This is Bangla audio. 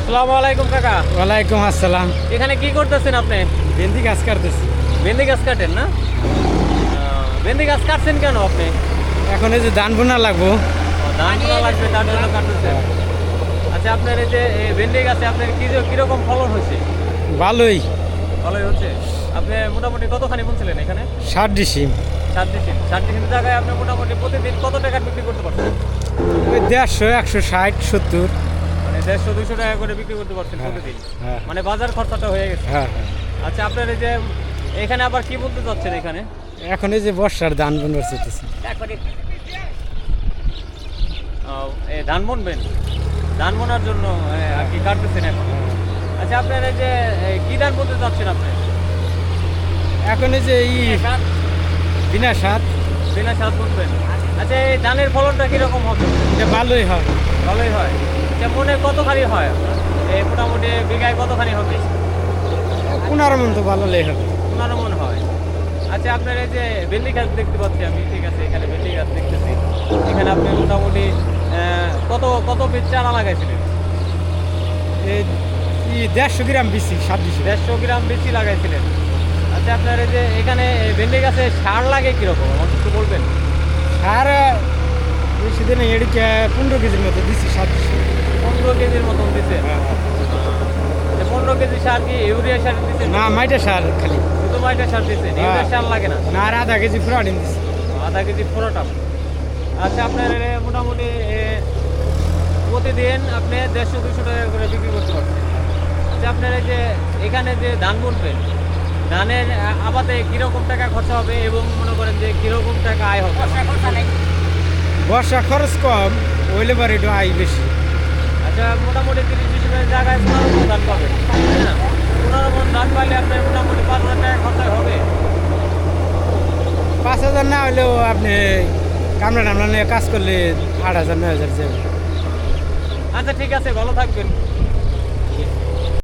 আসসালামু আলাইকুম কাকা। ওয়ালাইকুম আসসালাম। এখানে কি করতেছেন আপনি? ভেন্ডি গাছ কাটতেছি। ভেন্ডি গাছ কাটেন না? ভেন্ডি গাছ কাটছেন কেন আপনি? এখন এই যে ধান বোনা লাগবো। ধান পোনা লাগবে তার জন্য কাটতেছেন। আচ্ছা, আপনার এই যে ভেন্ডি গাছে আপনার কিরকম ফলন হয়েছে? ভালোই। ভালোই হচ্ছে। আপনি মোটামুটি কতখানি বুনছিলেন এখানে? 60 ডিসিম। 7 ডিসিম জায়গায় আপনি মোটামুটি প্রতিদিন কত টাকা বিক্রি করতে পারছেন? ওই 150, 160, 70। মানে 150-200 টাকা করে বিক্রি করতে পারছেন হ্যাঁ, প্রতিদিন। হ্যাঁ। মানে বাজার খরচাটা হয়ে গেছে। হ্যাঁ হ্যাঁ। আচ্ছা, আপনার এই যে এখানে আবার কি বলতে চাচ্ছেন এখানে? এখন এই যে বর্ষার ধান বোনার চলতেছে। ধান বুনবেন, ধান বোনার জন্য আর কি কাটতেছেন এখন। আচ্ছা, আপনার এই যে কি ধান বলতে চাচ্ছেন আপনি? এখন এই যে বিনা সাত বিনা সাত বুনবেন। আচ্ছা, এই ধানের ফলনটা কিরকম হবে? এটা ভালোই হয়। ভালোই হয়। আচ্ছা, মনে কতখানি হয় আপনার? এই মোটামুটি বিঘায় কতখানি হবে? 15 মন তো ভালোই হবে। 15 মন হয়। আচ্ছা, আপনার এই যে ভেন্ডি গাছ দেখতে পাচ্ছি আমি, ঠিক আছে, এখানে ভেন্ডি গাছ দেখতেছি। এখানে আপনি মোটামুটি কত পিস চারা লাগাইছিলেন? এই 150 গ্রাম বেশি 7 ডিসিম। 150 গ্রাম বেশি লাগাইছিলেন। আচ্ছা, আপনার এই যে এখানে ভেন্ডি গাছে সার লাগে কীরকম আমাকে একটু বলবেন? আর বেশি দিনে এদিকে 15 কেজির মতো দিচ্ছি 7 ডিসিম। 15 কেজির মতন দিচ্ছে। হ্যাঁ। 15 কেজি সার কি ইউরিয়া সার দিচ্ছে? না, মাইটা সার খালি। শুধু মাইটা সার দিচ্ছে, ইউরিয়া সার লাগে না? না, আর আধা কেজি ফুরাডিন দিচ্ছি। আধা কেজি পুরোটা। আচ্ছা, আপনার মোটামুটি প্রতিদিন আপনি 150-200 টাকা করে বিক্রি করতে পারছেন। আচ্ছা, আপনার এই যে এখানে যে ধান বুনবেন, ধানের আবাদে কীরকম টাকা খরচা হবে এবং মনে করেন যে কীরকম টাকা আয় হবে? বর্ষা খরচ কম, ওইলে পরে একটু আয় বেশি। আচ্ছা, মোটামুটি 30 ডিসিমের জায়গায় 15 মন ধান পাবেন, তাই না? 15 মন ধান পাইলে আপনার মোটামুটি 5,000 টাকা খরচা হবে। 5,000 না হলেও আপনি কামড়া টামড়া নিয়ে কাজ করলে 8,000, 9,000 যাবে। আচ্ছা, ঠিক আছে, ভালো থাকবেন।